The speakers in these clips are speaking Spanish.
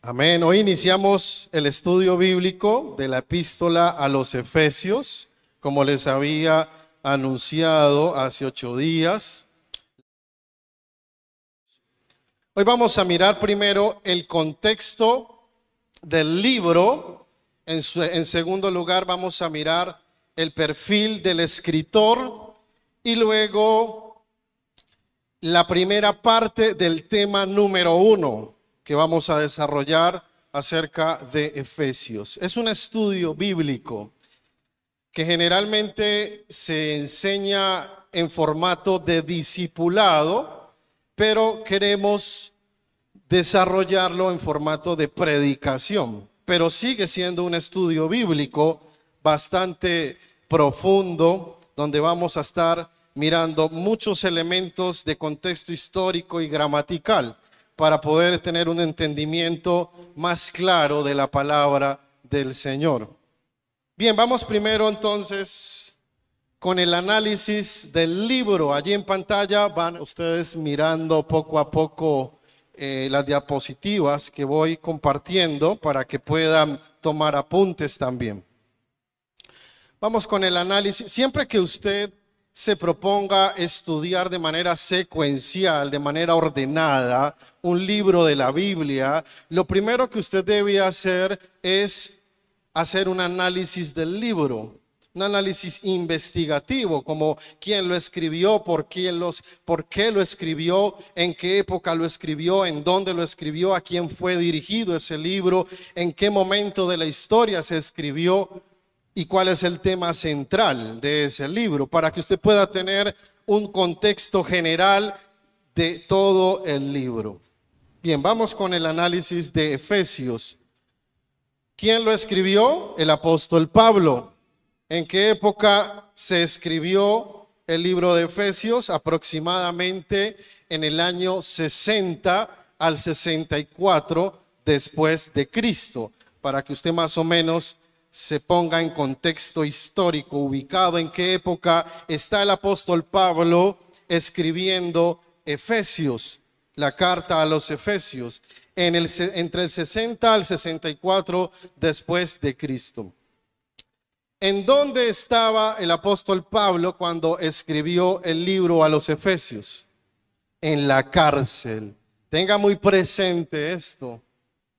Amén. Hoy iniciamos el estudio bíblico de la epístola a los Efesios, como les había anunciado hace 8 días. Hoy vamos a mirar primero el contexto del libro. En segundo lugar vamos a mirar el perfil del escritor y luego la primera parte del tema número 1 que vamos a desarrollar acerca de Efesios. Es un estudio bíblico que generalmente se enseña en formato de discipulado, pero queremos desarrollarlo en formato de predicación. Pero sigue siendo un estudio bíblico bastante profundo, donde vamos a estar mirando muchos elementos de contexto histórico y gramatical, para poder tener un entendimiento más claro de la palabra del Señor. Bien, vamos primero entonces con el análisis del libro. Allí en pantalla van ustedes mirando poco a poco las diapositivas que voy compartiendo para que puedan tomar apuntes también. Vamos con el análisis. Siempre que usted se proponga estudiar de manera secuencial, de manera ordenada, un libro de la Biblia, lo primero que usted debe hacer es hacer un análisis del libro, un análisis investigativo, como quién lo escribió, por qué lo escribió, en qué época lo escribió, en dónde lo escribió, a quién fue dirigido ese libro, en qué momento de la historia se escribió, y cuál es el tema central de ese libro, para que usted pueda tener un contexto general de todo el libro. Bien, vamos con el análisis de Efesios. ¿Quién lo escribió? El apóstol Pablo. ¿En qué época se escribió el libro de Efesios? Aproximadamente en el año 60 al 64 después de Cristo, para que usted más o menos se ponga en contexto histórico, ubicado en qué época está el apóstol Pablo escribiendo Efesios, la carta a los Efesios, entre el 60 al 64 después de Cristo. ¿En dónde estaba el apóstol Pablo cuando escribió el libro a los Efesios? En la cárcel. Tenga muy presente esto,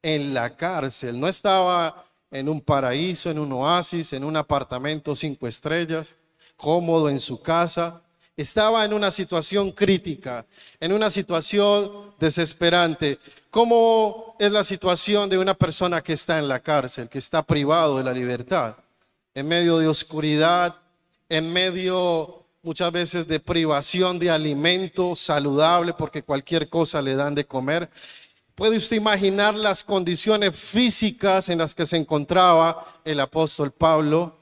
en la cárcel. No estaba en un paraíso, en un oasis, en un apartamento 5 estrellas, cómodo en su casa. Estaba en una situación crítica, en una situación desesperante. ¿Cómo es la situación de una persona que está en la cárcel, que está privado de la libertad? En medio de oscuridad, en medio muchas veces de privación de alimento saludable, porque cualquier cosa le dan de comer. ¿Puede usted imaginar las condiciones físicas en las que se encontraba el apóstol Pablo?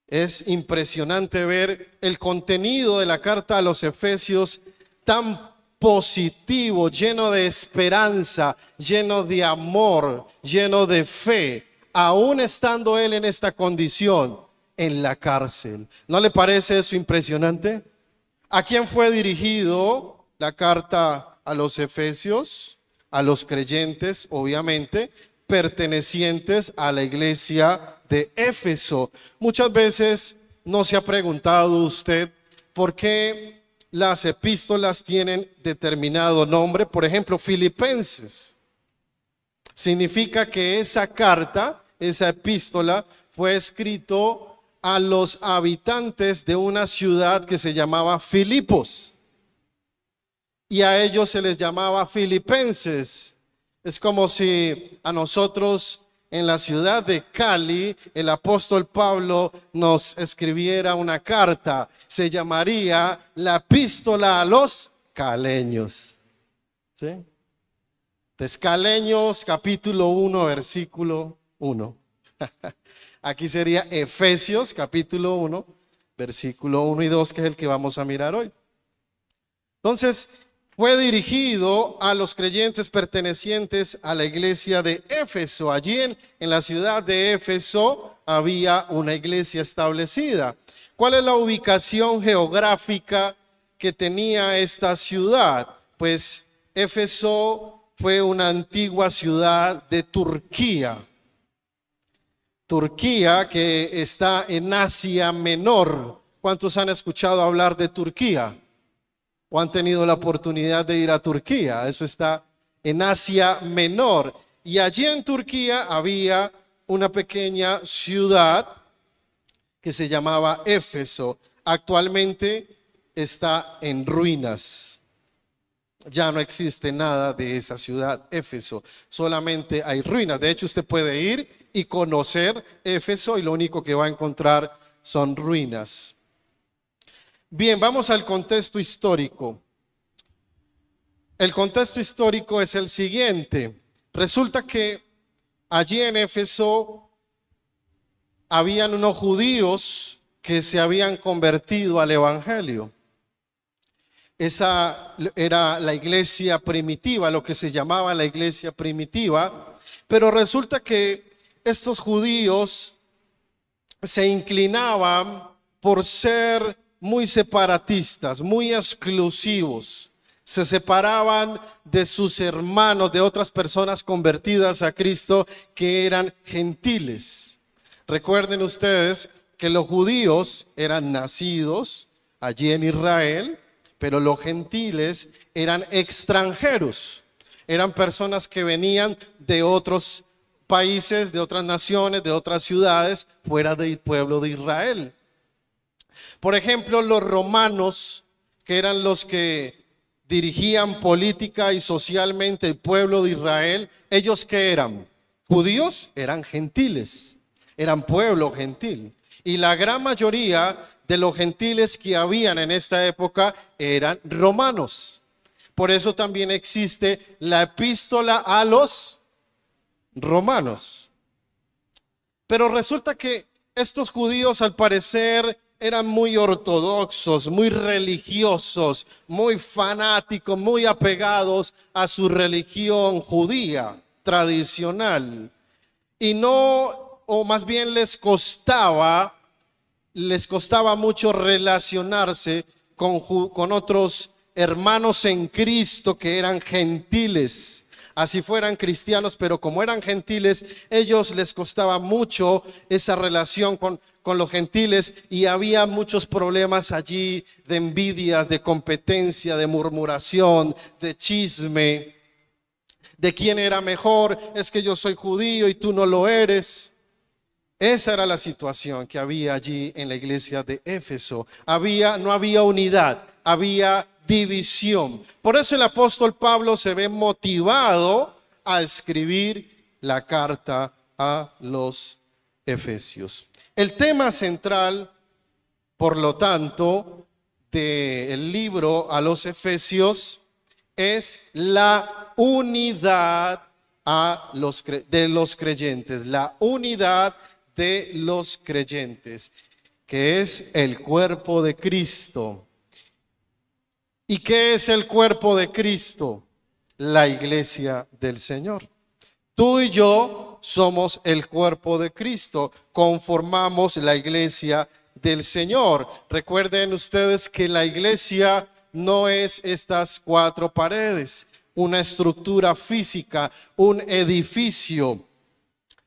Es impresionante ver el contenido de la carta a los Efesios tan positivo, lleno de esperanza, lleno de amor, lleno de fe, aún estando él en esta condición, en la cárcel. ¿No le parece eso impresionante? ¿A quién fue dirigido la carta a los Efesios? A los creyentes, obviamente, pertenecientes a la iglesia de Éfeso. Muchas veces no se ha preguntado usted por qué las epístolas tienen determinado nombre. Por ejemplo, Filipenses. Significa que esa carta, esa epístola, fue escrito a los habitantes de una ciudad que se llamaba Filipos. Y a ellos se les llamaba filipenses. Es como si a nosotros en la ciudad de Cali el apóstol Pablo nos escribiera una carta. Se llamaría la epístola a los caleños. ¿Sí? Entonces, Caleños capítulo 1 versículo 1. Aquí sería Efesios capítulo 1 versículo 1 y 2, que es el que vamos a mirar hoy. Entonces, fue dirigido a los creyentes pertenecientes a la iglesia de Éfeso. Allí en la ciudad de Éfeso había una iglesia establecida. ¿Cuál es la ubicación geográfica que tenía esta ciudad? Pues Éfeso fue una antigua ciudad de Turquía. Turquía, que está en Asia Menor. ¿Cuántos han escuchado hablar de Turquía? ¿O han tenido la oportunidad de ir a Turquía? Eso está en Asia Menor. Y allí en Turquía había una pequeña ciudad que se llamaba Éfeso. Actualmente está en ruinas. Ya no existe nada de esa ciudad, Éfeso. Solamente hay ruinas. De hecho, usted puede ir y conocer Éfeso y lo único que va a encontrar son ruinas. Bien, vamos al contexto histórico. El contexto histórico es el siguiente. Resulta que allí en Éfeso habían unos judíos que se habían convertido al evangelio. Esa era la iglesia primitiva, lo que se llamaba la iglesia primitiva, pero resulta que estos judíos se inclinaban por ser muy separatistas, muy exclusivos. Se separaban de sus hermanos, de otras personas convertidas a Cristo que eran gentiles. Recuerden ustedes que los judíos eran nacidos allí en Israel, pero los gentiles eran extranjeros. Eran personas que venían de otros países, de otras naciones, de otras ciudades, fuera del pueblo de Israel. Por ejemplo, los romanos, que eran los que dirigían política y socialmente el pueblo de Israel, ¿ellos qué eran? Judíos, eran gentiles, eran pueblo gentil. Y la gran mayoría de los gentiles que habían en esta época eran romanos. Por eso también existe la epístola a los romanos. Pero resulta que estos judíos, al parecer, eran muy ortodoxos, muy religiosos, muy fanáticos, muy apegados a su religión judía tradicional. Y no, o más bien les costaba mucho relacionarse con otros hermanos en Cristo que eran gentiles. Así fueran cristianos, pero como eran gentiles, ellos les costaba mucho esa relación con los gentiles, y había muchos problemas allí de envidias, de competencia, de murmuración, de chisme, de quién era mejor. Es que yo soy judío y tú no lo eres. Esa era la situación que había allí en la iglesia de Éfeso. No había unidad, había división. Por eso el apóstol Pablo se ve motivado a escribir la carta a los Efesios. El tema central, por lo tanto, del libro a los Efesios es la unidad de los creyentes, la unidad de los creyentes, que es el cuerpo de Cristo. ¿Y qué es el cuerpo de Cristo? La iglesia del Señor. Tú y yo somos el cuerpo de Cristo, conformamos la iglesia del Señor. Recuerden ustedes que la iglesia no es estas cuatro paredes, una estructura física, un edificio.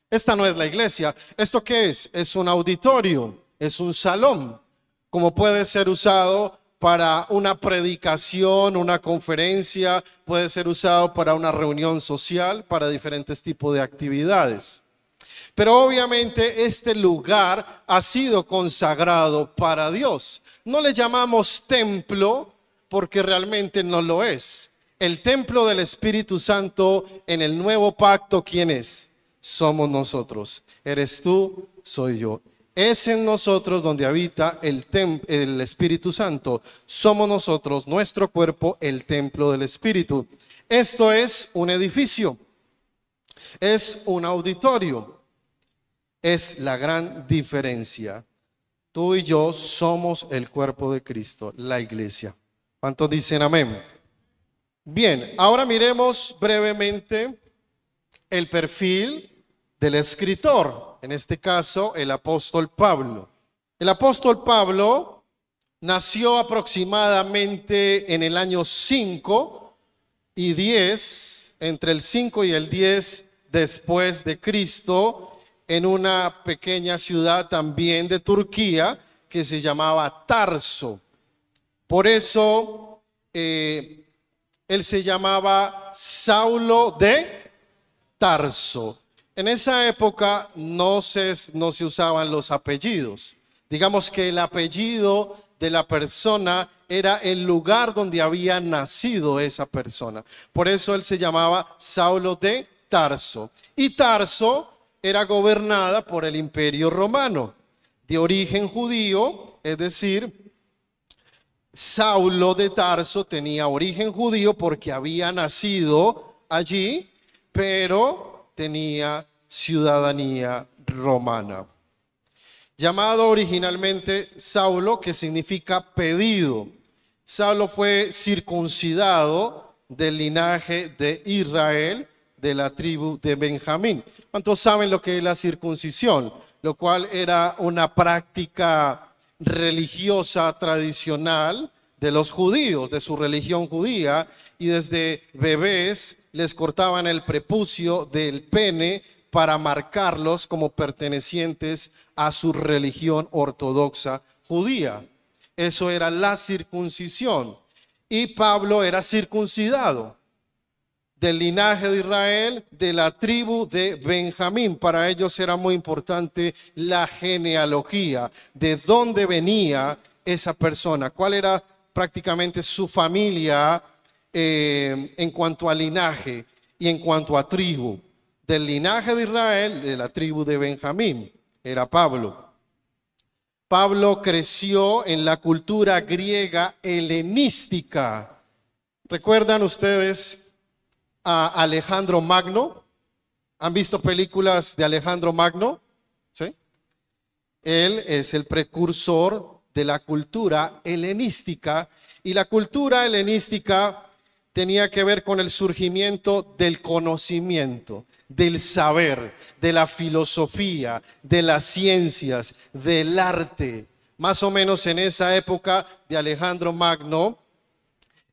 Esta no es la iglesia. ¿Esto qué es? Es un auditorio, es un salón, como puede ser usado para una predicación, una conferencia, puede ser usado para una reunión social, para diferentes tipos de actividades. Pero obviamente este lugar ha sido consagrado para Dios. No le llamamos templo porque realmente no lo es. El templo del Espíritu Santo en el nuevo pacto, ¿quién es? Somos nosotros. Eres tú, soy yo. Es en nosotros donde habita el Espíritu Santo. Somos nosotros, nuestro cuerpo, el templo del Espíritu. Esto es un edificio, es un auditorio. Es la gran diferencia. Tú y yo somos el cuerpo de Cristo, la iglesia. ¿Cuántos dicen amén? Bien, ahora miremos brevemente el perfil del escritor, en este caso el apóstol Pablo. El apóstol Pablo nació aproximadamente en el año 5 y 10 entre el 5 y el 10 después de Cristo, en una pequeña ciudad también de Turquía que se llamaba Tarso. Por eso él se llamaba Saulo de Tarso. En esa época no se usaban los apellidos. Digamos que el apellido de la persona era el lugar donde había nacido esa persona. Por eso él se llamaba Saulo de Tarso. Y Tarso era gobernada por el Imperio Romano, de origen judío, es decir, Saulo de Tarso tenía origen judío porque había nacido allí, pero tenía ciudadanía romana. Llamado originalmente Saulo, que significa pedido. Saulo fue circuncidado del linaje de Israel, de la tribu de Benjamín. ¿Cuántos saben lo que es la circuncisión? Lo cual era una práctica religiosa tradicional de los judíos, de su religión judía, y desde bebés les cortaban el prepucio del pene para marcarlos como pertenecientes a su religión ortodoxa judía. Eso era la circuncisión. Y Pablo era circuncidado del linaje de Israel, de la tribu de Benjamín. Para ellos era muy importante la genealogía, de dónde venía esa persona, cuál era prácticamente su familia en cuanto a linaje y en cuanto a tribu. Del linaje de Israel, de la tribu de Benjamín, era Pablo. Pablo creció en la cultura griega helenística. ¿Recuerdan ustedes a Alejandro Magno? ¿Han visto películas de Alejandro Magno? ¿Sí? Él es el precursor de la cultura helenística, y la cultura helenística tenía que ver con el surgimiento del conocimiento, del saber, de la filosofía, de las ciencias, del arte. Más o menos en esa época de Alejandro Magno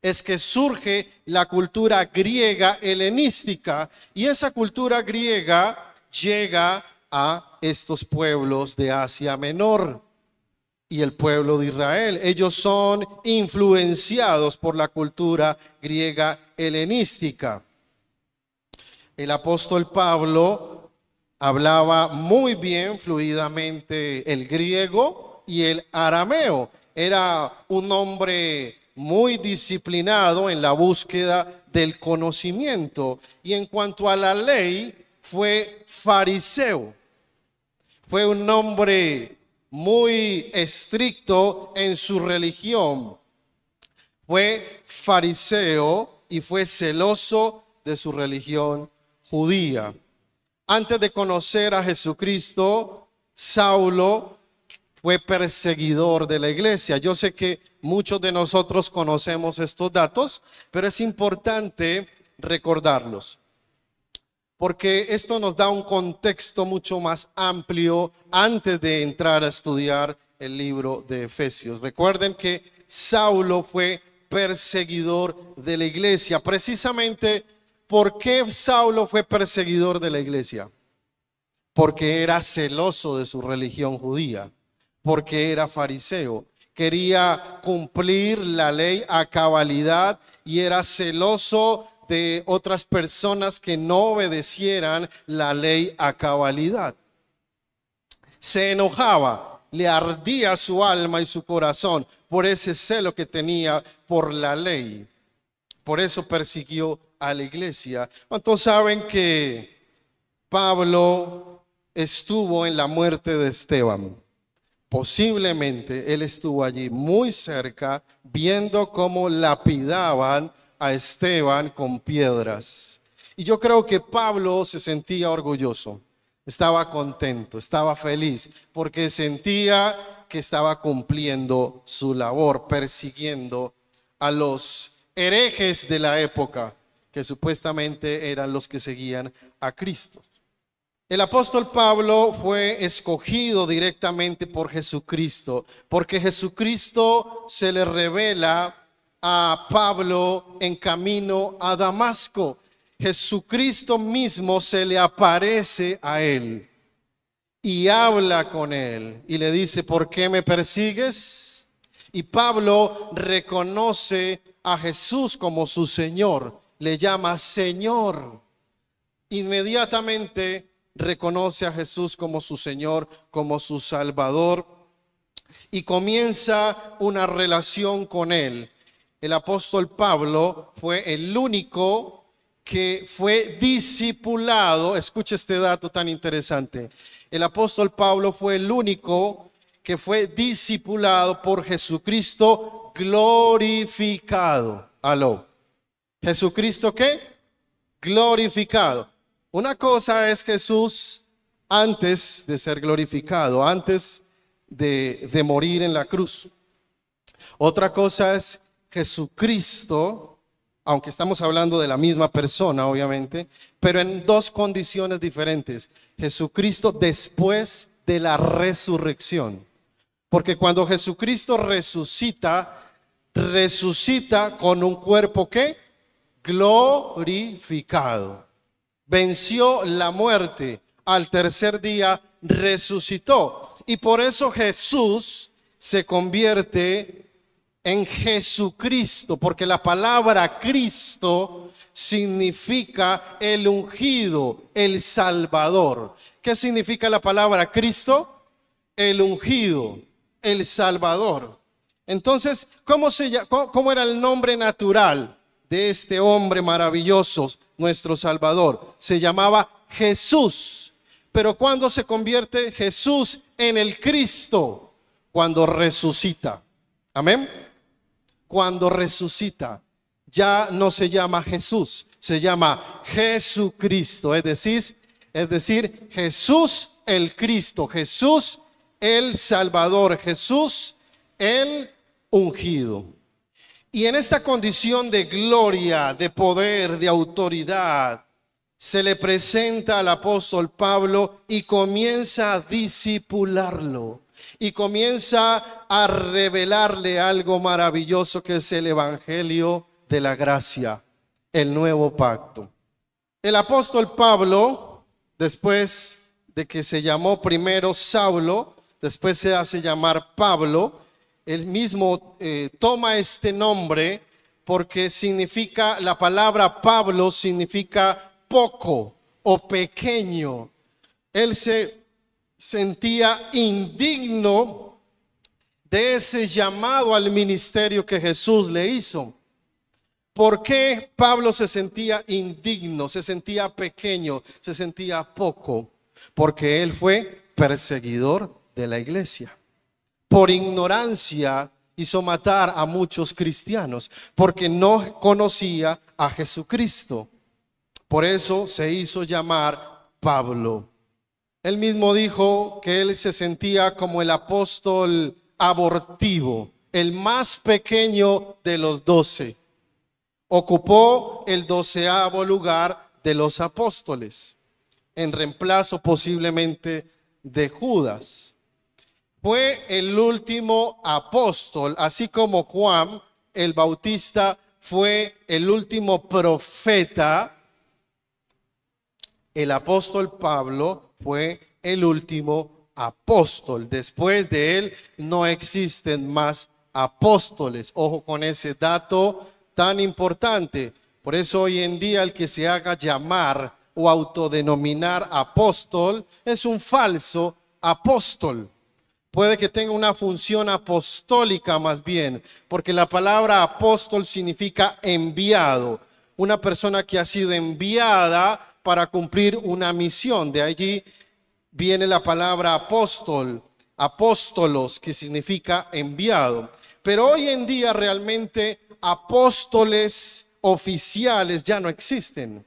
es que surge la cultura griega helenística, y esa cultura griega llega a estos pueblos de Asia Menor y el pueblo de Israel. Ellos son influenciados por la cultura griega helenística. El apóstol Pablo hablaba muy bien, fluidamente, el griego y el arameo. Era un hombre muy disciplinado en la búsqueda del conocimiento, y en cuanto a la ley fue fariseo. Fue un hombre muy estricto en su religión. Fue fariseo y fue celoso de su religión judía. Antes de conocer a Jesucristo, Saulo fue perseguidor de la iglesia. Yo sé que muchos de nosotros conocemos estos datos, pero es importante recordarlos, porque esto nos da un contexto mucho más amplio antes de entrar a estudiar el libro de Efesios. Recuerden que Saulo fue perseguidor de la iglesia. Precisamente, ¿por qué Saulo fue perseguidor de la iglesia? Porque era celoso de su religión judía, porque era fariseo, quería cumplir la ley a cabalidad y era celoso de otras personas que no obedecieran la ley a cabalidad. Se enojaba, le ardía su alma y su corazón por ese celo que tenía por la ley. Por eso persiguió a la iglesia. ¿Cuántos saben que Pablo estuvo en la muerte de Esteban? Posiblemente él estuvo allí muy cerca, viendo cómo lapidaban a Esteban con piedras. Y yo creo que Pablo se sentía orgulloso, estaba contento, estaba feliz, porque sentía que estaba cumpliendo su labor, persiguiendo a los herejes de la época, que supuestamente eran los que seguían a Cristo. El apóstol Pablo fue escogido directamente por Jesucristo, porque Jesucristo se le revela a Pablo en camino a Damasco. Jesucristo mismo se le aparece a él y habla con él y le dice, ¿por qué me persigues? Y Pablo reconoce a Jesús como su Señor, le llama Señor. Inmediatamente reconoce a Jesús como su Señor, como su Salvador, y comienza una relación con él. El apóstol Pablo fue el único que fue discipulado. Escuche este dato tan interesante. El apóstol Pablo fue el único que fue discipulado por Jesucristo glorificado. Aló. ¿Jesucristo qué? Glorificado. Una cosa es Jesús antes de ser glorificado, antes de morir en la cruz. Otra cosa es Jesucristo, aunque estamos hablando de la misma persona, obviamente, pero en dos condiciones diferentes. Jesucristo después de la resurrección. Porque cuando Jesucristo resucita, resucita con un cuerpo ¿qué? Glorificado. Venció la muerte, al tercer día resucitó. Y por eso Jesús se convierte en Jesucristo, porque la palabra Cristo significa el ungido, el Salvador. ¿Qué significa la palabra Cristo? El ungido, el Salvador. Entonces, ¿cómo era el nombre natural de este hombre maravilloso, nuestro Salvador? Se llamaba Jesús. Pero ¿cuándo se convierte Jesús en el Cristo? Cuando resucita. Amén. Cuando resucita, ya no se llama Jesús, se llama Jesucristo. Es decir, Jesús el Cristo, Jesús el Salvador, Jesús el ungido. Y en esta condición de gloria, de poder, de autoridad, se le presenta al apóstol Pablo y comienza a discipularlo. Y comienza a revelarle algo maravilloso que es el evangelio de la gracia, el nuevo pacto. El apóstol Pablo, después de que se llamó primero Saulo, después se hace llamar Pablo, él mismo toma este nombre porque significa, la palabra Pablo significa poco o pequeño. Él se sentía indigno de ese llamado al ministerio que Jesús le hizo. ¿Por qué Pablo se sentía indigno, se sentía pequeño, se sentía poco? Porque él fue perseguidor de la iglesia. Por ignorancia hizo matar a muchos cristianos, porque no conocía a Jesucristo. Por eso se hizo llamar Pablo. Él mismo dijo que él se sentía como el apóstol abortivo, el más pequeño de los 12. Ocupó el 12º lugar de los apóstoles, en reemplazo posiblemente de Judas. Fue el último apóstol, así como Juan el Bautista fue el último profeta. El apóstol Pablo fue el último apóstol. Después de él no existen más apóstoles. Ojo con ese dato tan importante. Por eso hoy en día el que se haga llamar o autodenominar apóstol es un falso apóstol. Puede que tenga una función apostólica más bien, porque la palabra apóstol significa enviado. Una persona que ha sido enviada para cumplir una misión. De allí viene la palabra apóstol, apóstolos, que significa enviado. Pero hoy en día realmente apóstoles oficiales ya no existen.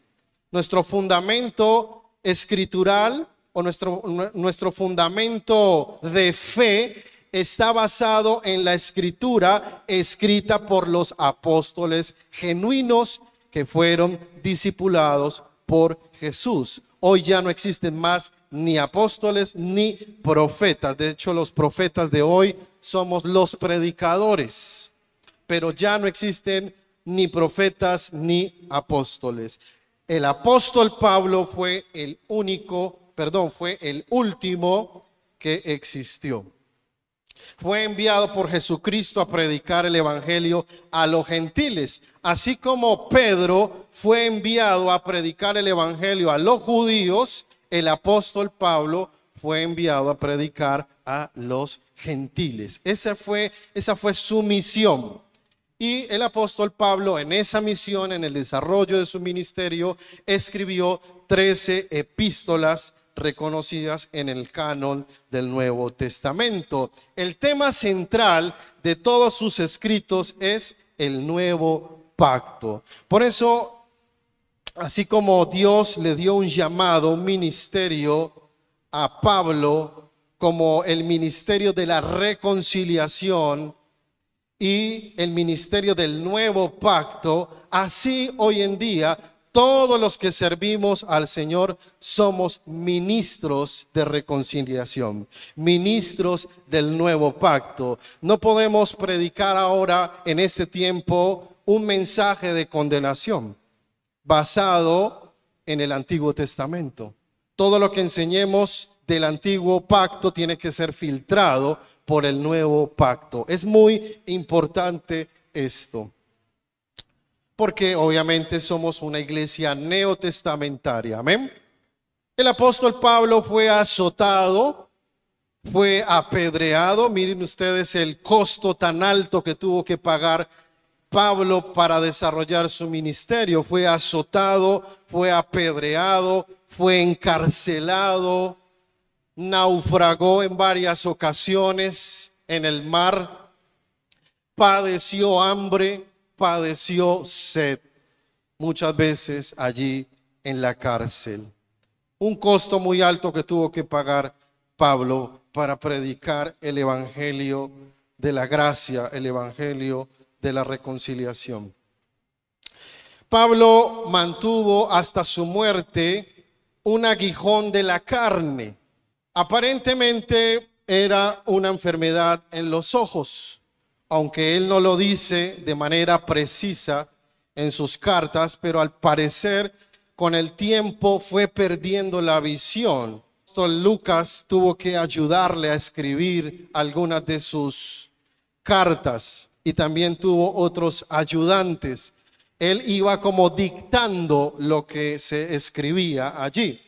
Nuestro fundamento escritural o nuestro fundamento de fe está basado en la escritura escrita por los apóstoles genuinos que fueron discipulados por Jesús. Hoy ya no existen más ni apóstoles ni profetas. De hecho, los profetas de hoy somos los predicadores, pero ya no existen ni profetas ni apóstoles. El apóstol Pablo fue el fue el último que existió. Fue enviado por Jesucristo a predicar el evangelio a los gentiles, así como Pedro fue enviado a predicar el evangelio a los judíos. El apóstol Pablo fue enviado a predicar a los gentiles. Esa fue su misión. Y el apóstol Pablo, en esa misión, en el desarrollo de su ministerio, escribió 13 epístolas reconocidas en el canon del Nuevo Testamento. El tema central de todos sus escritos es el nuevo pacto. Por eso, así como Dios le dio un llamado, un ministerio a Pablo como el ministerio de la reconciliación y el ministerio del nuevo pacto, así hoy en día todos los que servimos al Señor somos ministros de reconciliación, ministros del nuevo pacto. No podemos predicar ahora en este tiempo un mensaje de condenación basado en el Antiguo Testamento. Todo lo que enseñemos del antiguo pacto tiene que ser filtrado por el nuevo pacto. Es muy importante esto, porque obviamente somos una iglesia neotestamentaria. Amén. El apóstol Pablo fue azotado, fue apedreado. Miren ustedes el costo tan alto que tuvo que pagar Pablo para desarrollar su ministerio. Fue azotado, fue apedreado, fue encarcelado, naufragó en varias ocasiones en el mar, padeció hambre, padeció sed, muchas veces allí en la cárcel. Un costo muy alto que tuvo que pagar Pablo para predicar el evangelio de la gracia, el evangelio de la reconciliación. Pablo mantuvo hasta su muerte un aguijón de la carne. Aparentemente era una enfermedad en los ojos, aunque él no lo dice de manera precisa en sus cartas, pero al parecer con el tiempo fue perdiendo la visión. Lucas tuvo que ayudarle a escribir algunas de sus cartas y también tuvo otros ayudantes. Él iba como dictando lo que se escribía allí.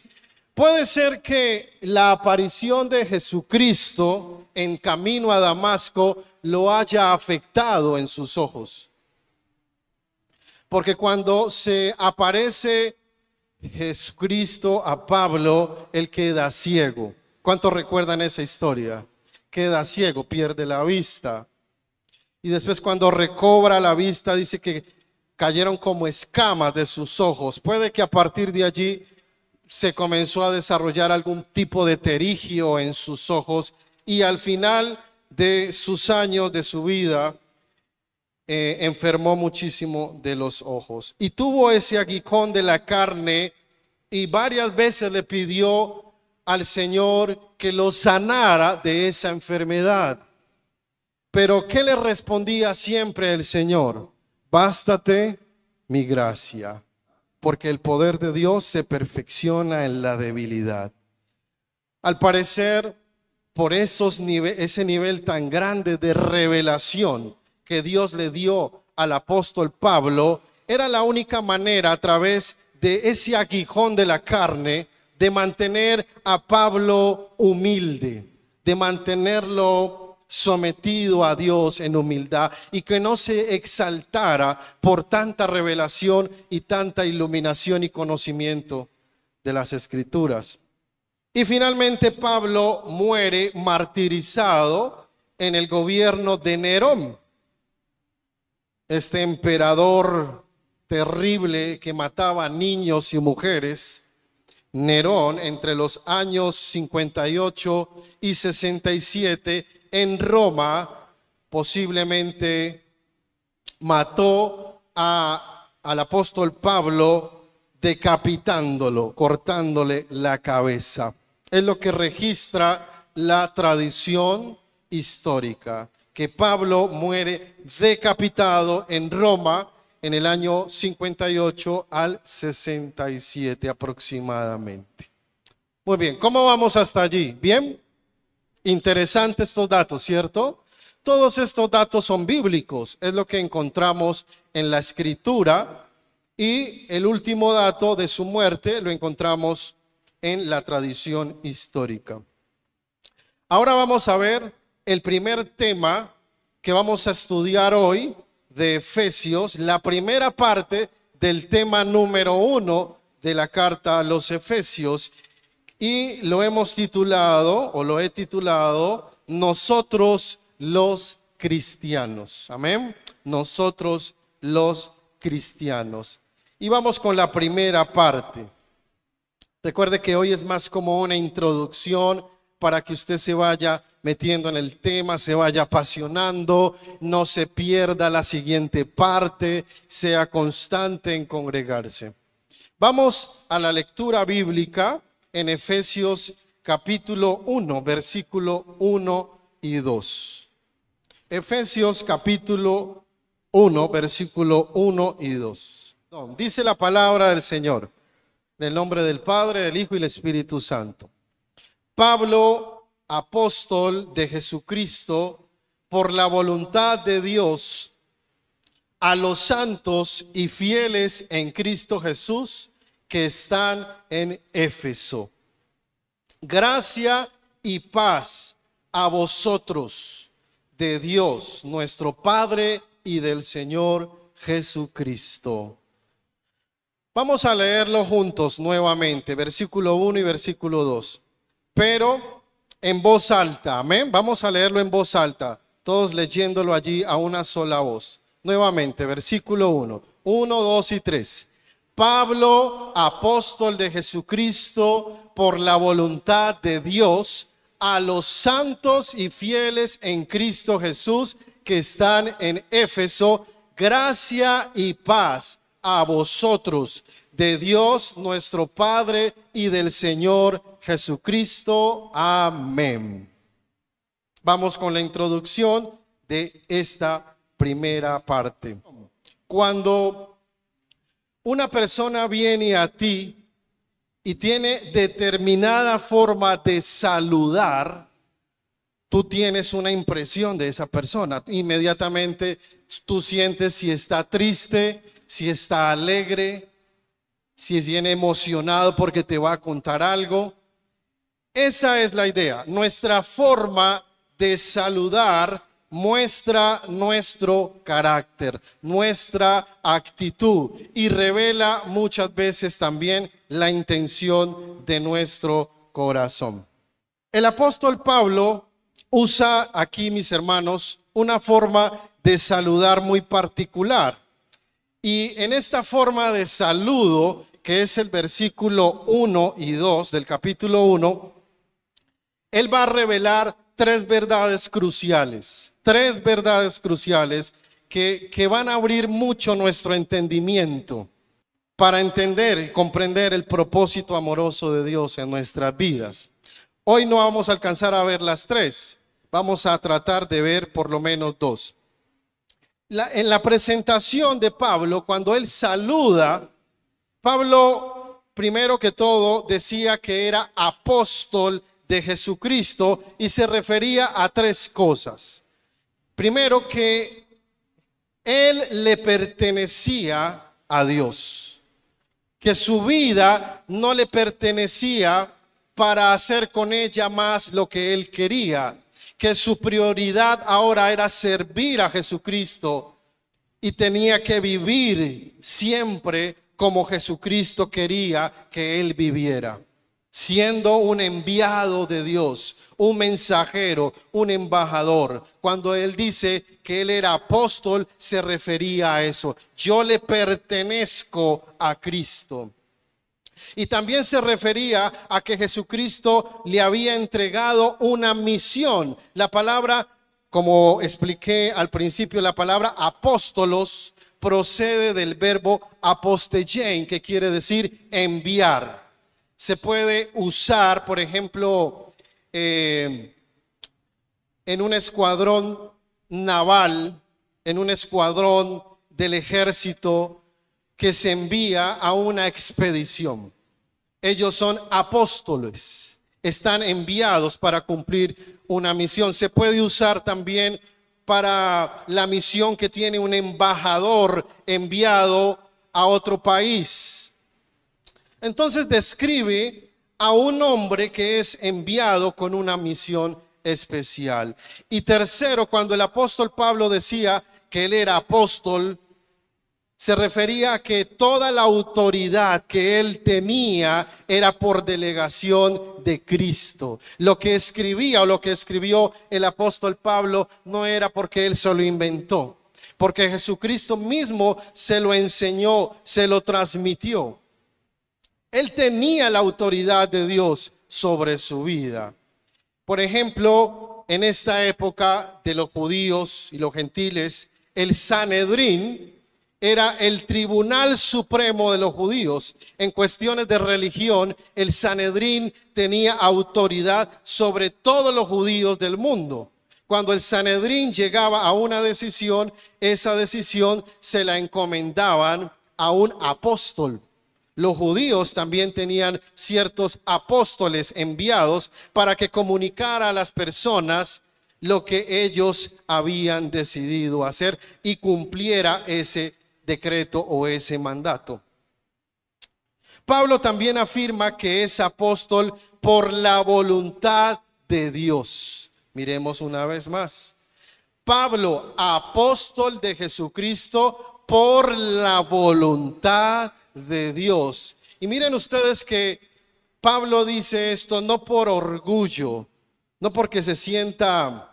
Puede ser que la aparición de Jesucristo en camino a Damasco lo haya afectado en sus ojos. Porque cuando se aparece Jesucristo a Pablo, él queda ciego. ¿Cuántos recuerdan esa historia? Queda ciego, pierde la vista. Y después cuando recobra la vista dice que cayeron como escamas de sus ojos. Puede que a partir de allí se comenzó a desarrollar algún tipo de terigio en sus ojos y al final de sus años de su vida enfermó muchísimo de los ojos y tuvo ese aguijón de la carne y varias veces le pidió al Señor que lo sanara de esa enfermedad. Pero ¿qué le respondía siempre el Señor? Bástate mi gracia, porque el poder de Dios se perfecciona en la debilidad. Al parecer, por ese nivel tan grande de revelación que Dios le dio al apóstol Pablo, era la única manera a través de ese aguijón de la carne de mantener a Pablo humilde, de mantenerlo sometido a Dios en humildad y que no se exaltara por tanta revelación y tanta iluminación y conocimiento de las Escrituras. Y finalmente Pablo muere martirizado en el gobierno de Nerón, este emperador terrible que mataba niños y mujeres. Nerón, entre los años 58 y 67, en Roma, posiblemente mató al apóstol Pablo decapitándolo, cortándole la cabeza. Es lo que registra la tradición histórica, que Pablo muere decapitado en Roma en el año 58 al 67 aproximadamente. Muy bien, ¿cómo vamos hasta allí? ¿Bien? Interesantes estos datos, ¿cierto? Todos estos datos son bíblicos, es lo que encontramos en la Escritura, y el último dato de su muerte lo encontramos en la tradición histórica. Ahora vamos a ver el primer tema que vamos a estudiar hoy de Efesios, la primera parte del tema número 1 de la carta a los Efesios, y lo hemos titulado, o lo he titulado, Nosotros los cristianos. Amén. Nosotros los cristianos. Y vamos con la primera parte. Recuerde que hoy es más como una introducción para que usted se vaya metiendo en el tema, se vaya apasionando, no se pierda la siguiente parte, sea constante en congregarse. Vamos a la lectura bíblica en Efesios capítulo 1, versículo 1 y 2. Efesios capítulo 1, versículo 1 y 2. Dice la palabra del Señor, en el nombre del Padre, del Hijo y del Espíritu Santo. Pablo, apóstol de Jesucristo, por la voluntad de Dios, a los santos y fieles en Cristo Jesús que están en Éfeso. Gracia y paz a vosotros, de Dios nuestro Padre y del Señor Jesucristo. Vamos a leerlo juntos nuevamente, versículo 1 y versículo 2. Pero en voz alta, amén. Vamos a leerlo en voz alta, todos leyéndolo allí a una sola voz. Nuevamente, versículo 1, 1, 2 y 3. Pablo, apóstol de Jesucristo, por la voluntad de Dios, a los santos y fieles en Cristo Jesús que están en Éfeso, gracia y paz a vosotros, de Dios nuestro Padre y del Señor Jesucristo. Amén. Vamos con la introducción de esta primera parte. Cuando una persona viene a ti y tiene determinada forma de saludar, tú tienes una impresión de esa persona. Inmediatamente tú sientes si está triste, si está alegre, si viene emocionado porque te va a contar algo. Esa es la idea. Nuestra forma de saludar muestra nuestro carácter, nuestra actitud, y revela muchas veces también la intención de nuestro corazón. El apóstol Pablo usa aquí, mis hermanos, una forma de saludar muy particular. Y en esta forma de saludo, que es el versículo 1 y 2 del capítulo 1, él va a revelar tres verdades cruciales que van a abrir mucho nuestro entendimiento para entender y comprender el propósito amoroso de Dios en nuestras vidas. Hoy no vamos a alcanzar a ver las tres, vamos a tratar de ver por lo menos dos. En la presentación de Pablo, cuando él saluda, Pablo primero que todo decía que era apóstol de Jesucristo y se refería a tres cosas. Primero, que él le pertenecía a Dios, que su vida no le pertenecía para hacer con ella más lo que él quería, que su prioridad ahora era servir a Jesucristo y tenía que vivir siempre como Jesucristo quería que él viviera, siendo un enviado de Dios, un mensajero, un embajador. Cuando él dice que él era apóstol, se refería a eso. Yo le pertenezco a Cristo. Y también se refería a que Jesucristo le había entregado una misión. La palabra, como expliqué al principio, la palabra apóstolos procede del verbo aposteyein, que quiere decir enviar. Se puede usar, por ejemplo, en un escuadrón naval, en un escuadrón del ejército que se envía a una expedición. Ellos son apóstoles, están enviados para cumplir una misión. Se puede usar también para la misión que tiene un embajador enviado a otro país. Entonces describe a un hombre que es enviado con una misión especial. Y tercero, cuando el apóstol Pablo decía que él era apóstol, se refería a que toda la autoridad que él tenía era por delegación de Cristo. Lo que escribía o lo que escribió el apóstol Pablo no era porque él se lo inventó, porque Jesucristo mismo se lo enseñó, se lo transmitió. Él tenía la autoridad de Dios sobre su vida. Por ejemplo, en esta época de los judíos y los gentiles, el Sanedrín era el tribunal supremo de los judíos. En cuestiones de religión, el Sanedrín tenía autoridad sobre todos los judíos del mundo. Cuando el Sanedrín llegaba a una decisión, esa decisión se la encomendaban a un apóstol. Los judíos también tenían ciertos apóstoles enviados para que comunicara a las personas lo que ellos habían decidido hacer y cumpliera ese decreto o ese mandato. Pablo también afirma que es apóstol por la voluntad de Dios. Miremos una vez más. Pablo, apóstol de Jesucristo por la voluntad de Dios. Y miren ustedes que Pablo dice esto no por orgullo, no porque se sienta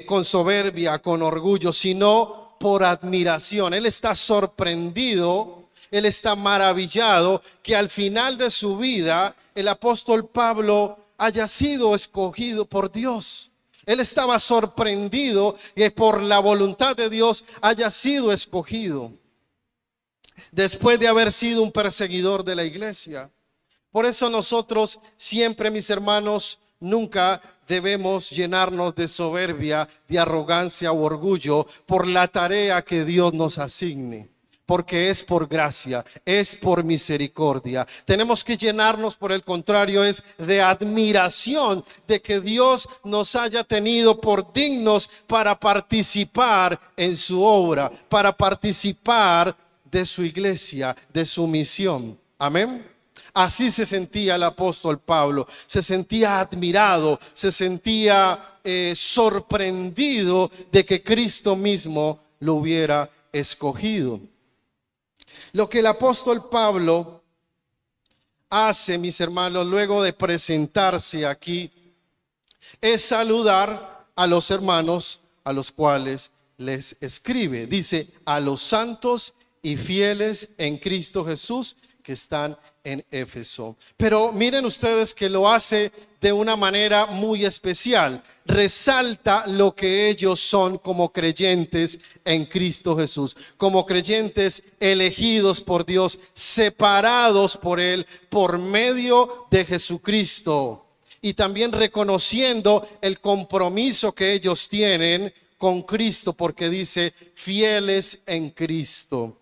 con soberbia, con orgullo, sino por admiración. Él está sorprendido, él está maravillado que al final de su vida el apóstol Pablo haya sido escogido por Dios. Él estaba sorprendido que por la voluntad de Dios haya sido escogido, después de haber sido un perseguidor de la iglesia. Por eso nosotros siempre, mis hermanos, nunca debemos llenarnos de soberbia, de arrogancia o orgullo por la tarea que Dios nos asigne, porque es por gracia, es por misericordia. Tenemos que llenarnos, por el contrario, es de admiración de que Dios nos haya tenido por dignos para participar en su obra, para participar de su iglesia, de su misión. Amén. Así se sentía el apóstol Pablo, se sentía admirado, se sentía sorprendido de que Cristo mismo lo hubiera escogido. Lo que el apóstol Pablo hace, mis hermanos, luego de presentarse aquí, es saludar a los hermanos a los cuales les escribe. Dice, a los santos y fieles en Cristo Jesús que están en Éfeso. Pero miren ustedes que lo hace de una manera muy especial. Resalta lo que ellos son como creyentes en Cristo Jesús, como creyentes elegidos por Dios, separados por Él, por medio de Jesucristo. Y también reconociendo el compromiso que ellos tienen con Cristo, porque dice, fieles en Cristo.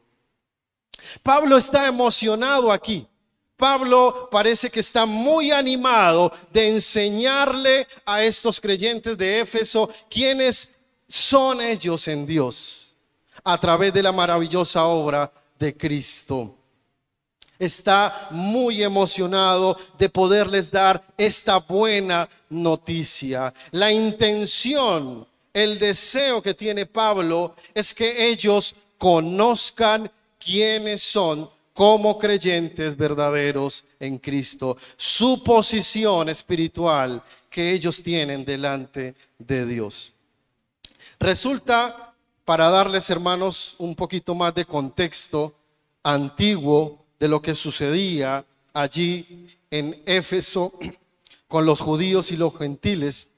Pablo está emocionado aquí. Pablo parece que está muy animado de enseñarle a estos creyentes de Éfeso quiénes son ellos en Dios a través de la maravillosa obra de Cristo. Está muy emocionado de poderles dar esta buena noticia. La intención, el deseo que tiene Pablo es que ellos conozcan quiénes son como creyentes verdaderos en Cristo, su posición espiritual que ellos tienen delante de Dios. Resulta, para darles, hermanos, un poquito más de contexto antiguo de lo que sucedía allí en Éfeso con los judíos y los gentiles,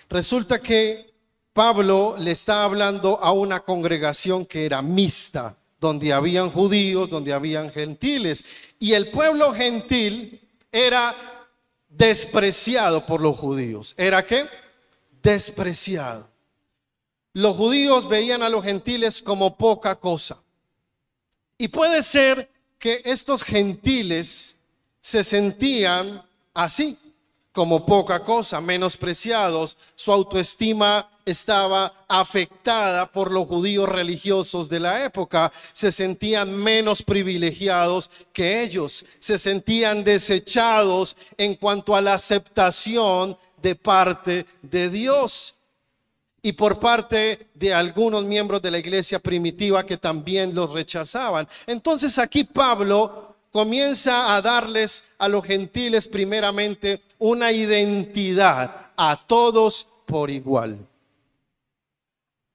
resulta que Pablo le está hablando a una congregación que era mixta, donde habían judíos, donde habían gentiles. Y el pueblo gentil era despreciado por los judíos. ¿Era qué? Despreciado. los judíos veían a los gentiles como poca cosa. Y puede ser que estos gentiles se sentían así, como poca cosa, menospreciados. Su autoestima estaba afectada por los judíos religiosos de la época. Se sentían menos privilegiados que ellos. Se sentían desechados en cuanto a la aceptación de parte de Dios y por parte de algunos miembros de la iglesia primitiva que también los rechazaban. Entonces aquí Pablo comienza a darles a los gentiles primeramente una identidad, a todos por igual.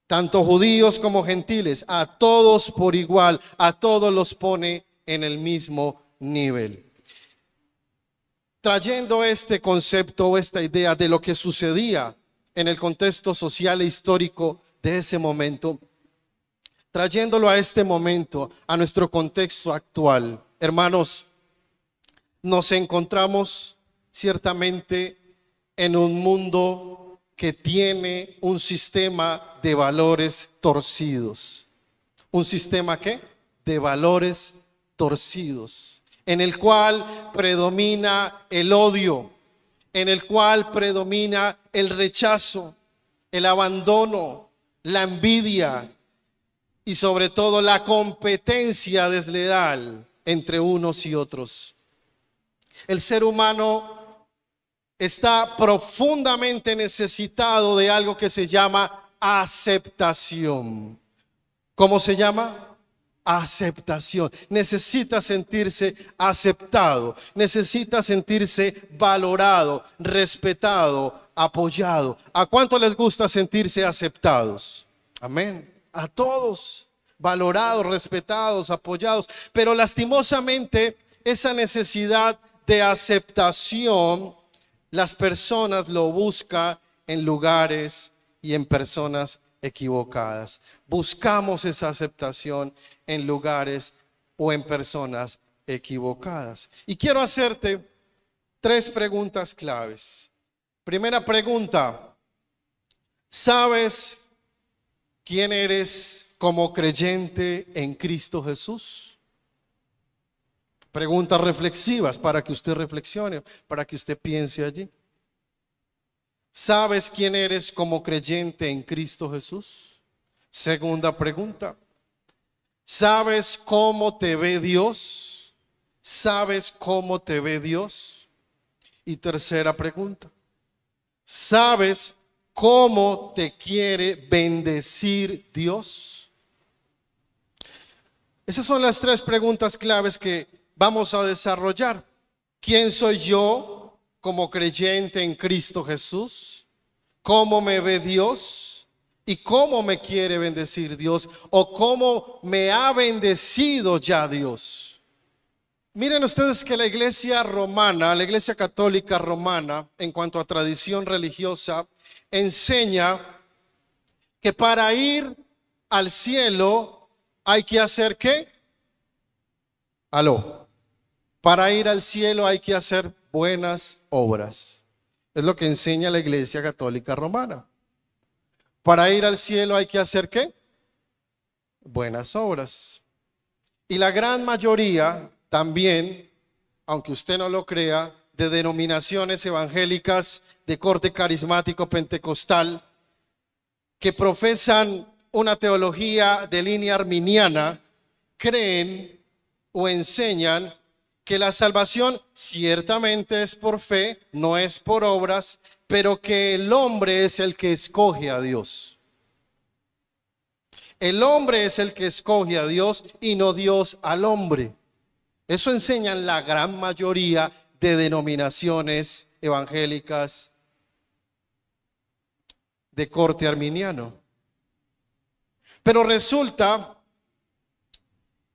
Tanto judíos como gentiles, a todos por igual, a todos los pone en el mismo nivel. Trayendo este concepto, esta idea de lo que sucedía en el contexto social e histórico de ese momento, trayéndolo a este momento, a nuestro contexto actual, hermanos, nos encontramos ciertamente en un mundo que tiene un sistema de valores torcidos. ¿Un sistema qué? De valores torcidos, en el cual predomina el odio, en el cual predomina el rechazo, el abandono, la envidia y sobre todo la competencia desleal entre unos y otros. El ser humano está profundamente necesitado de algo que se llama aceptación. ¿Cómo se llama? Aceptación. Necesita sentirse aceptado, necesita sentirse valorado, respetado, apoyado. ¿A cuánto les gusta sentirse aceptados? Amén. A todos, valorados, respetados, apoyados. Pero lastimosamente esa necesidad de aceptación, las personas lo buscan en lugares y en personas equivocadas. Buscamos esa aceptación en lugares o en personas equivocadas. Y quiero hacerte 3 preguntas claves. Primera pregunta: ¿sabes quién eres como creyente en Cristo Jesús? Preguntas reflexivas para que usted reflexione, para que usted piense allí. ¿Sabes quién eres como creyente en Cristo Jesús? Segunda pregunta: ¿sabes cómo te ve Dios? ¿Sabes cómo te ve Dios? Y tercera pregunta: ¿sabes cómo te quiere bendecir Dios? Esas son las 3 preguntas claves que vamos a desarrollar. ¿Quién soy yo como creyente en Cristo Jesús? ¿Cómo me ve Dios? ¿Y cómo me quiere bendecir Dios? ¿O cómo me ha bendecido ya Dios? Miren ustedes que la iglesia romana, la iglesia católica romana, en cuanto a tradición religiosa, enseña que para ir al cielo hay que hacer ¿qué? Aló. Para ir al cielo hay que hacer buenas obras. Es lo que enseña la iglesia católica romana. Para ir al cielo hay que hacer ¿qué? Buenas obras. Y la gran mayoría también, aunque usted no lo crea, de denominaciones evangélicas de corte carismático pentecostal que profesan una teología de línea arminiana, creen o enseñan que la salvación ciertamente es por fe, no es por obras, pero que el hombre es el que escoge a Dios. El hombre es el que escoge a Dios y no Dios al hombre. Eso enseñan la gran mayoría de denominaciones evangélicas de corte arminiano. Pero resulta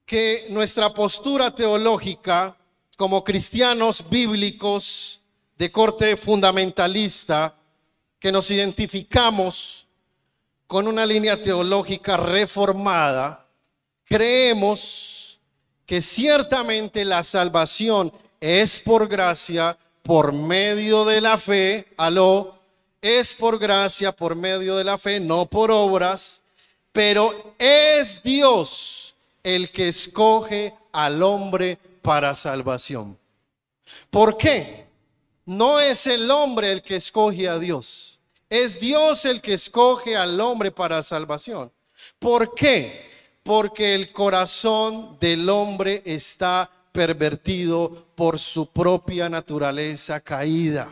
que nuestra postura teológica como cristianos bíblicos de corte fundamentalista, que nos identificamos con una línea teológica reformada, creemos que ciertamente la salvación es por gracia, por medio de la fe, es por gracia, por medio de la fe, no por obras, pero es Dios el que escoge al hombre para salvación. ¿Por qué? No es el hombre el que escoge a Dios, es Dios el que escoge al hombre para salvación. ¿Por qué? Porque el corazón del hombre está pervertido por su propia naturaleza caída.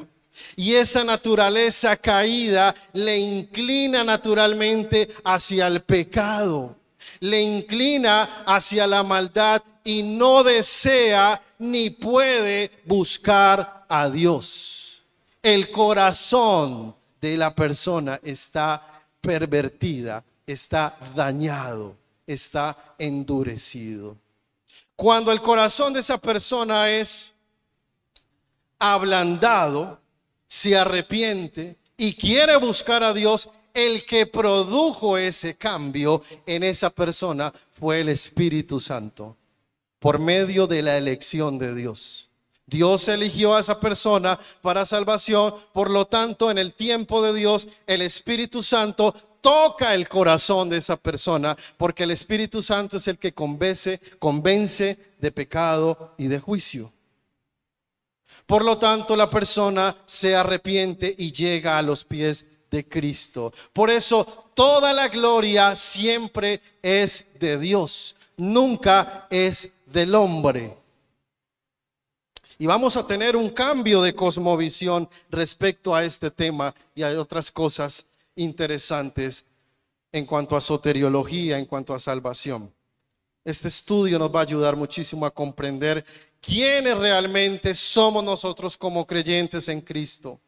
Y esa naturaleza caída le inclina naturalmente hacia el pecado, le inclina hacia la maldad y no desea ni puede buscar a Dios. El corazón de la persona está pervertida, está dañado, está endurecido. Cuando el corazón de esa persona es ablandado, se arrepiente y quiere buscar a Dios, el que produjo ese cambio en esa persona fue el Espíritu Santo, por medio de la elección de Dios. Dios eligió a esa persona para salvación, por lo tanto, en el tiempo de Dios, el Espíritu Santo toca el corazón de esa persona, porque el Espíritu Santo es el que convence de pecado y de juicio. Por lo tanto, la persona se arrepiente y llega a los pies de Cristo. Por eso, toda la gloria siempre es de Dios, nunca es del hombre. Y vamos a tener un cambio de cosmovisión respecto a este tema y a otras cosas interesantes en cuanto a soteriología, en cuanto a salvación. Este estudio nos va a ayudar muchísimo a comprender quiénes realmente somos nosotros como creyentes en Cristo.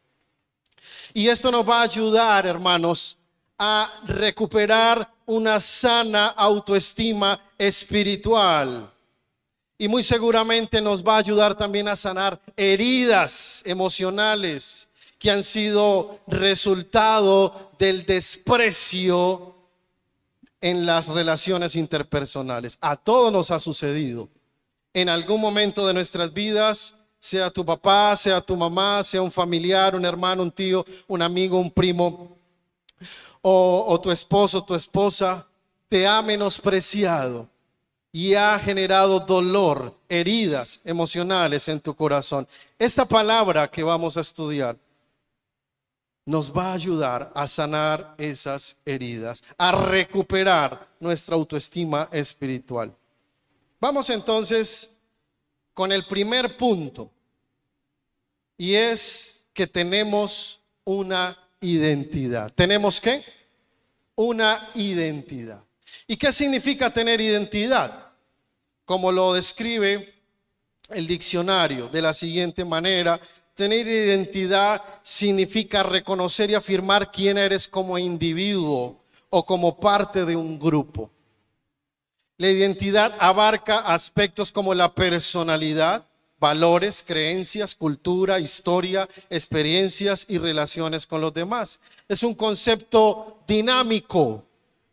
Y esto nos va a ayudar, hermanos, a recuperar una sana autoestima espiritual. Y muy seguramente nos va a ayudar también a sanar heridas emocionales que han sido resultado del desprecio en las relaciones interpersonales. A todos nos ha sucedido. En algún momento de nuestras vidas, sea tu papá, sea tu mamá, sea un familiar, un hermano, un tío, un amigo, un primo, o tu esposo, tu esposa, te ha menospreciado y ha generado dolor, heridas emocionales en tu corazón. Esta palabra que vamos a estudiar nos va a ayudar a sanar esas heridas, a recuperar nuestra autoestima espiritual. Vamos entonces con el primer punto, y es que tenemos una identidad. ¿Tenemos qué? Una identidad. ¿Y qué significa tener identidad? Como lo describe el diccionario de la siguiente manera: tener identidad significa reconocer y afirmar quién eres como individuo o como parte de un grupo. La identidad abarca aspectos como la personalidad, valores, creencias, cultura, historia, experiencias y relaciones con los demás. Es un concepto dinámico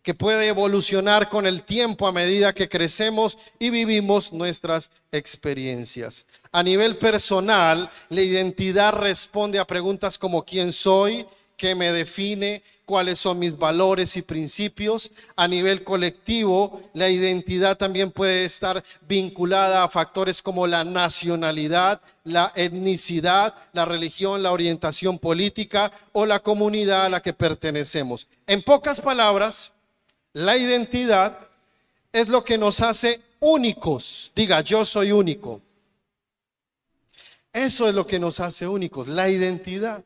que puede evolucionar con el tiempo a medida que crecemos y vivimos nuestras experiencias. A nivel personal, la identidad responde a preguntas como ¿quién soy?, ¿qué me define?, cuáles son mis valores y principios. A nivel colectivo, la identidad también puede estar vinculada a factores como la nacionalidad, la etnicidad, la religión, la orientación política o la comunidad a la que pertenecemos. En pocas palabras, la identidad es lo que nos hace únicos. Diga, yo soy único. Eso es lo que nos hace únicos, la identidad,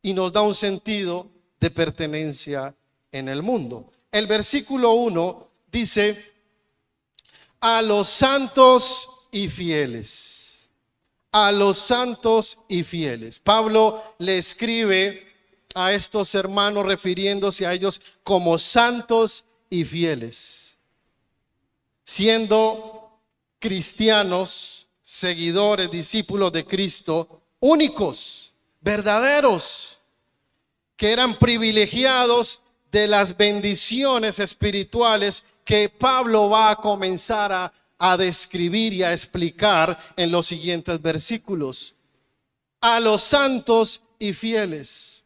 y nos da un sentido de pertenencia en el mundo. El versículo 1 dice: a los santos y fieles. A los santos y fieles. Pablo le escribe a estos hermanos refiriéndose a ellos como santos y fieles, siendo cristianos, seguidores, discípulos de Cristo, únicos, verdaderos, que eran privilegiados de las bendiciones espirituales que Pablo va a comenzar a describir y a explicar en los siguientes versículos. A los santos y fieles.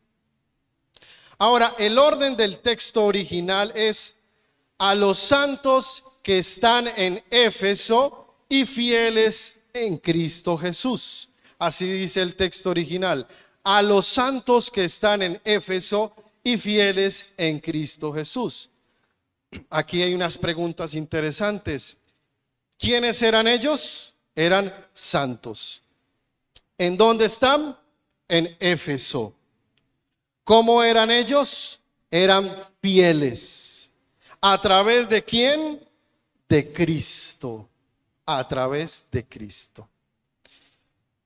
Ahora, el orden del texto original es a los santos que están en Éfeso y fieles en Cristo Jesús. Así dice el texto original. A los santos que están en Éfeso y fieles en Cristo Jesús. Aquí hay unas preguntas interesantes. ¿Quiénes eran ellos? Eran santos. ¿En dónde están? En Éfeso. ¿Cómo eran ellos? Eran fieles. ¿A través de quién? De Cristo. A través de Cristo.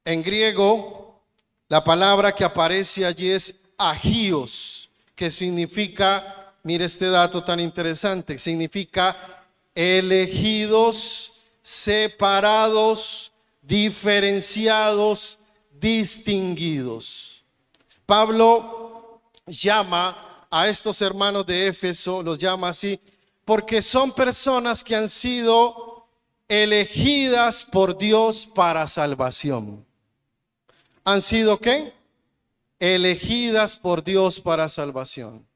En griego, la palabra que aparece allí es agios, que significa, mire este dato tan interesante, significa elegidos, separados, diferenciados, distinguidos. Pablo llama a estos hermanos de Éfeso, los llama así, porque son personas que han sido elegidas por Dios para salvación. ¿Han sido qué? Elegidas por Dios para salvación.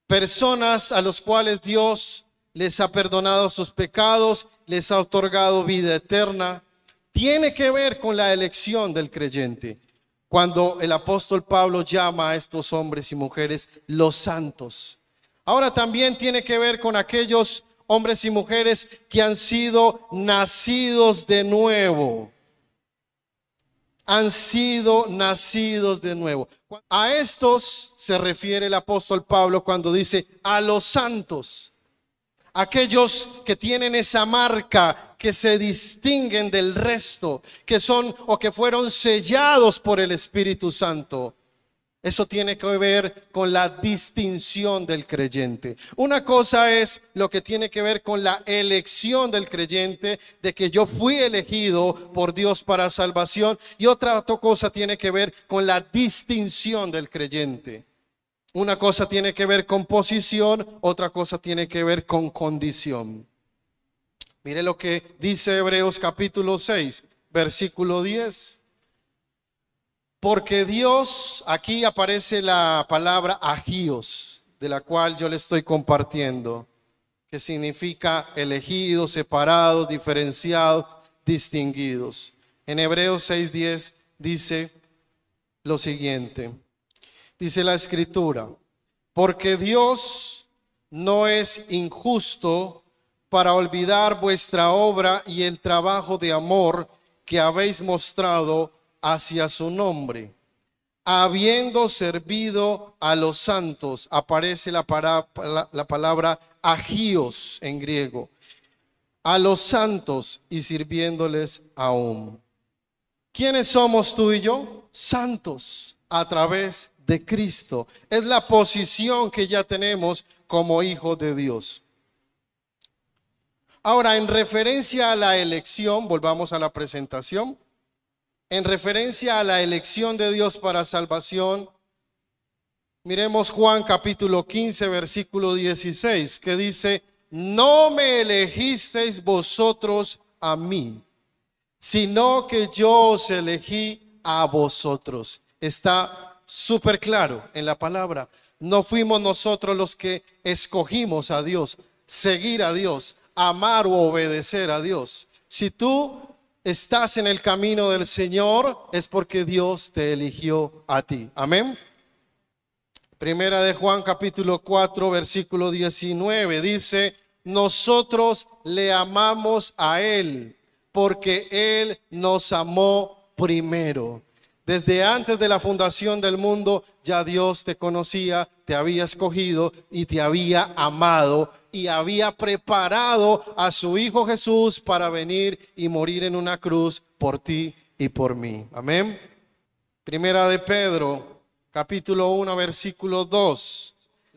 Personas a los cuales Dios les ha perdonado sus pecados, les ha otorgado vida eterna. Tiene que ver con la elección del creyente. Cuando el apóstol Pablo llama a estos hombres y mujeres los santos. Ahora también tiene que ver con aquellos hombres y mujeres que han sido nacidos de nuevo. Han sido nacidos de nuevo. A estos se refiere el apóstol Pablo cuando dice a los santos. Aquellos que tienen esa marca, que se distinguen del resto, que son o que fueron sellados por el Espíritu Santo. Eso tiene que ver con la distinción del creyente. Una cosa es lo que tiene que ver con la elección del creyente, de que yo fui elegido por Dios para salvación, y otra cosa tiene que ver con la distinción del creyente. Una cosa tiene que ver con posición, otra cosa tiene que ver con condición. Mire lo que dice Hebreos capítulo 6, versículo 10. Porque Dios, aquí aparece la palabra agios, de la cual yo le estoy compartiendo, que significa elegidos, separados, diferenciados, distinguidos. En Hebreos 6:10 dice lo siguiente, dice la Escritura, porque Dios no es injusto para olvidar vuestra obra y el trabajo de amor que habéis mostrado hacia su nombre, habiendo servido a los santos. Aparece la palabra agios en griego, a los santos, y sirviéndoles aún. ¿Quiénes somos tú y yo? Santos a través de Cristo. Es la posición que ya tenemos como hijos de Dios. Ahora, en referencia a la elección, volvamos a la presentación. En referencia a la elección de Dios para salvación, miremos Juan capítulo 15, versículo 16, que dice, no me elegisteis vosotros a mí, sino que yo os elegí a vosotros. Está súper claro en la palabra. No fuimos nosotros los que escogimos a Dios, seguir a Dios, amar o obedecer a Dios. Si tú estás en el camino del Señor, es porque Dios te eligió a ti. Amén. Primera de Juan capítulo 4 versículo 19 dice, nosotros le amamos a Él porque Él nos amó primero. Desde antes de la fundación del mundo ya Dios te conocía, te había escogido y te había amado y había preparado a su Hijo Jesús para venir y morir en una cruz por ti y por mí. Amén. Primera de Pedro, capítulo 1, versículo 2.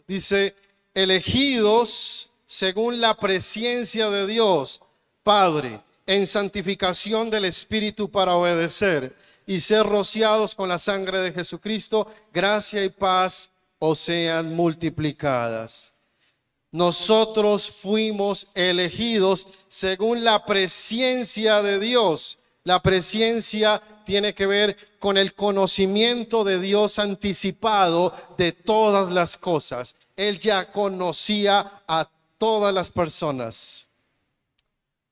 Dice, elegidos según la presciencia de Dios, Padre, en santificación del Espíritu para obedecer y ser rociados con la sangre de Jesucristo, gracia y paz os sean multiplicadas. Nosotros fuimos elegidos según la presciencia de Dios, La presciencia tiene que ver con el conocimiento de Dios anticipado de todas las cosas. Él ya conocía a todas las personas.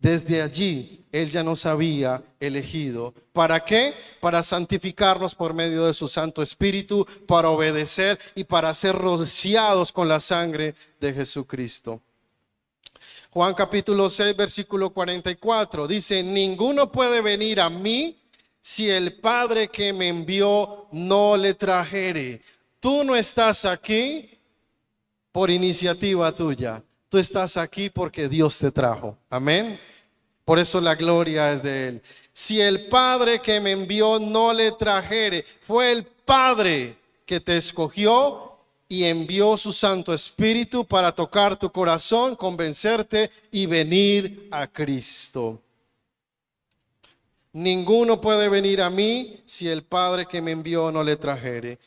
Desde allí, Él ya nos había elegido. ¿Para qué? Para santificarnos por medio de su Santo Espíritu, para obedecer y para ser rociados con la sangre de Jesucristo. Juan capítulo 6, versículo 44, dice: ninguno puede venir a mí si el Padre que me envió no le trajere. Tú no estás aquí por iniciativa tuya. Tú estás aquí porque Dios te trajo. Amén. Por eso la gloria es de Él. Si el Padre que me envió no le trajere, fue el Padre que te escogió y envió su Santo Espíritu para tocar tu corazón, convencerte y venir a Cristo. Ninguno puede venir a mí si el Padre que me envió no le trajere.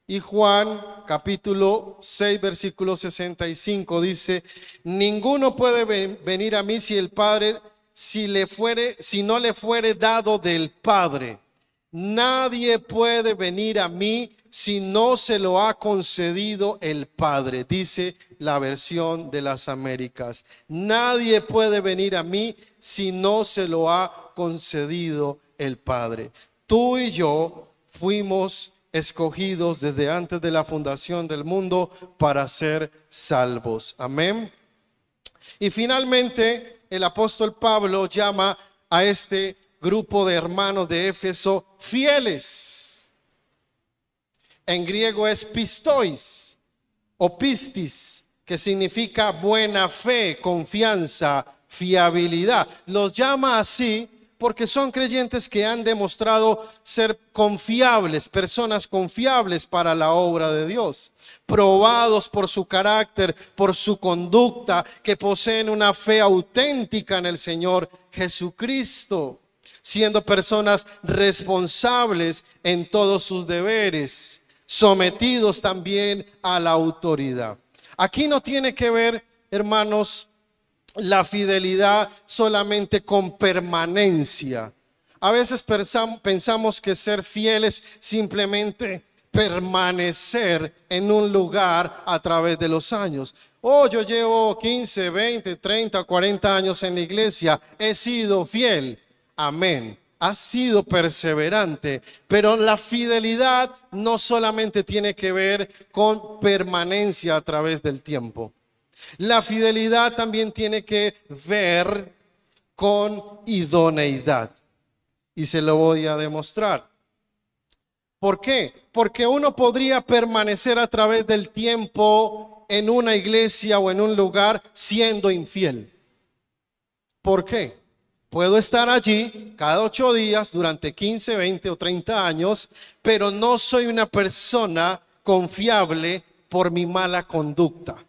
Y Juan capítulo 6 versículo 65 dice: ninguno puede venir a mí si el Padre, si no le fuere dado del Padre. Nadie puede venir a mí si no se lo ha concedido el Padre, dice la versión de las Américas. Nadie puede venir a mí si no se lo ha concedido el Padre. Tú y yo fuimos escogidos desde antes de la fundación del mundo para ser salvos. Amén. Y finalmente el apóstol Pablo llama a este grupo de hermanos de Éfeso fieles. En griego es pistois o pistis, que significa buena fe, confianza, fiabilidad. Los llama así porque son creyentes que han demostrado ser confiables, personas confiables para la obra de Dios, probados por su carácter, por su conducta, que poseen una fe auténtica en el Señor Jesucristo, siendo personas responsables en todos sus deberes, sometidos también a la autoridad. Aquí no tiene que ver, hermanos, la fidelidad solamente con permanencia. A veces pensamos que ser fieles simplemente permanecer en un lugar a través de los años. Oh, yo llevo 15, 20, 30, 40 años en la iglesia, he sido fiel. Amén. Has sido perseverante, pero la fidelidad no solamente tiene que ver con permanencia a través del tiempo. La fidelidad también tiene que ver con idoneidad. Y se lo voy a demostrar. ¿Por qué? Porque uno podría permanecer a través del tiempo en una iglesia o en un lugar siendo infiel. ¿Por qué? Puedo estar allí cada 8 días durante 15, 20 o 30 años, pero no soy una persona confiable por mi mala conducta.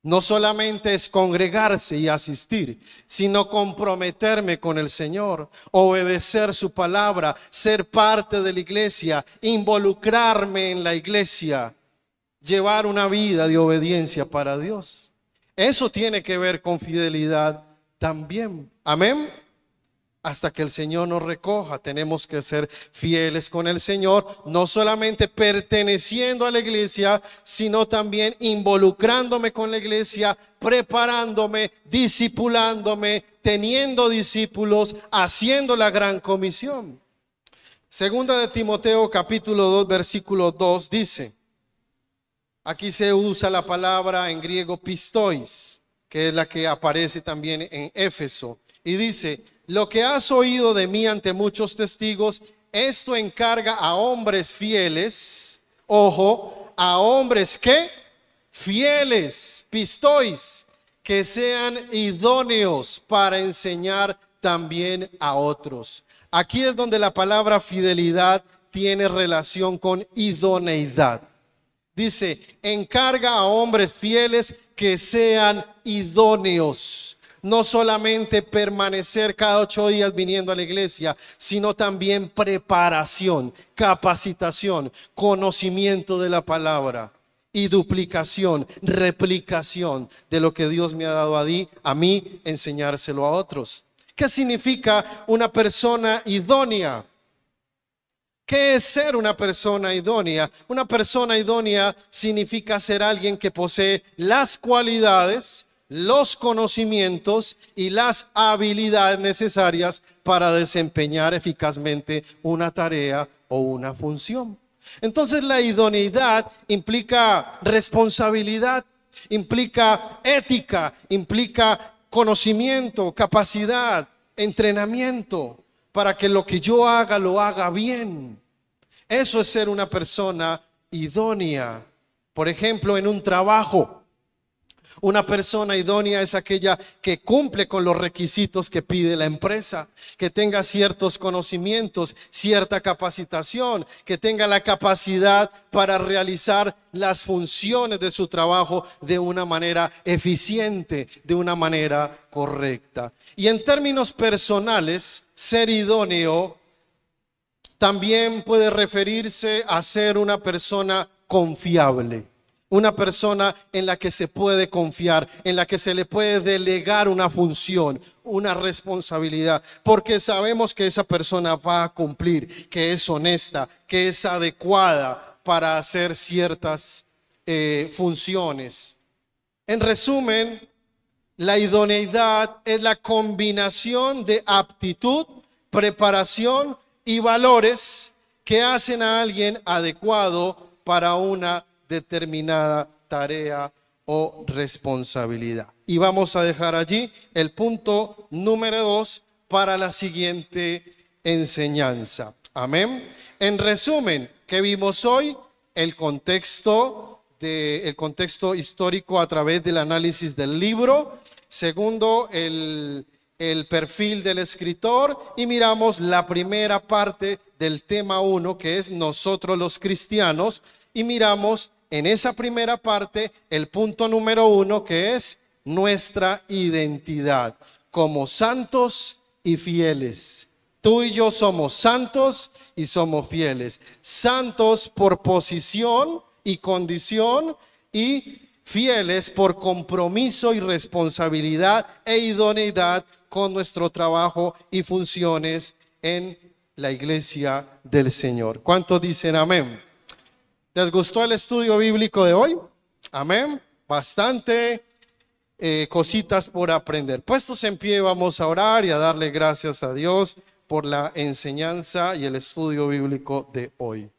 No solamente es congregarse y asistir, sino comprometerme con el Señor, obedecer su palabra, ser parte de la iglesia, involucrarme en la iglesia, llevar una vida de obediencia para Dios. Eso tiene que ver con fidelidad también. Amén. Hasta que el Señor nos recoja, tenemos que ser fieles con el Señor, no solamente perteneciendo a la iglesia, sino también involucrándome con la iglesia, preparándome, discipulándome, teniendo discípulos, haciendo la gran comisión. Segunda de Timoteo capítulo 2 versículo 2 dice, aquí se usa la palabra en griego pistois, que es la que aparece también en Éfeso, y dice: lo que has oído de mí ante muchos testigos, esto encarga a hombres fieles, ojo, a hombres que fieles, pistois, que sean idóneos para enseñar también a otros. Aquí es donde la palabra fidelidad tiene relación con idoneidad. Dice, encarga a hombres fieles que sean idóneos. No solamente permanecer cada 8 días viniendo a la iglesia, sino también preparación, capacitación, conocimiento de la palabra y duplicación, replicación de lo que Dios me ha dado a mí, enseñárselo a otros. ¿Qué significa una persona idónea? ¿Qué es ser una persona idónea? Una persona idónea significa ser alguien que posee las cualidades, los conocimientos y las habilidades necesarias para desempeñar eficazmente una tarea o una función. Entonces la idoneidad implica responsabilidad, implica ética, implica conocimiento, capacidad, entrenamiento, para que lo que yo haga lo haga bien. Eso es ser una persona idónea. Por ejemplo, en un trabajo, una persona idónea es aquella que cumple con los requisitos que pide la empresa, que tenga ciertos conocimientos, cierta capacitación, que tenga la capacidad para realizar las funciones de su trabajo de una manera eficiente, de una manera correcta. Y en términos personales, ser idóneo también puede referirse a ser una persona confiable. Una persona en la que se puede confiar, en la que se le puede delegar una función, una responsabilidad, porque sabemos que esa persona va a cumplir, que es honesta, que es adecuada para hacer ciertas funciones. En resumen, la idoneidad es la combinación de aptitud, preparación y valores que hacen a alguien adecuado para una determinada tarea o responsabilidad. Y vamos a dejar allí el punto número 2 para la siguiente enseñanza. Amén. En resumen, ¿qué vimos hoy? El contexto histórico a través del análisis del libro. Segundo, el perfil del escritor, y miramos la primera parte del tema 1, que es nosotros los cristianos, y miramos en esa primera parte el punto número 1, que es nuestra identidad como santos y fieles. Tú y yo somos santos y somos fieles. Santos por posición y condición, y fieles por compromiso y responsabilidad e idoneidad con nuestro trabajo y funciones en la iglesia del Señor. ¿Cuántos dicen amén? ¿Les gustó el estudio bíblico de hoy? Amén. Bastante cositas por aprender. Puestos en pie, vamos a orar y a darle gracias a Dios por la enseñanza y el estudio bíblico de hoy.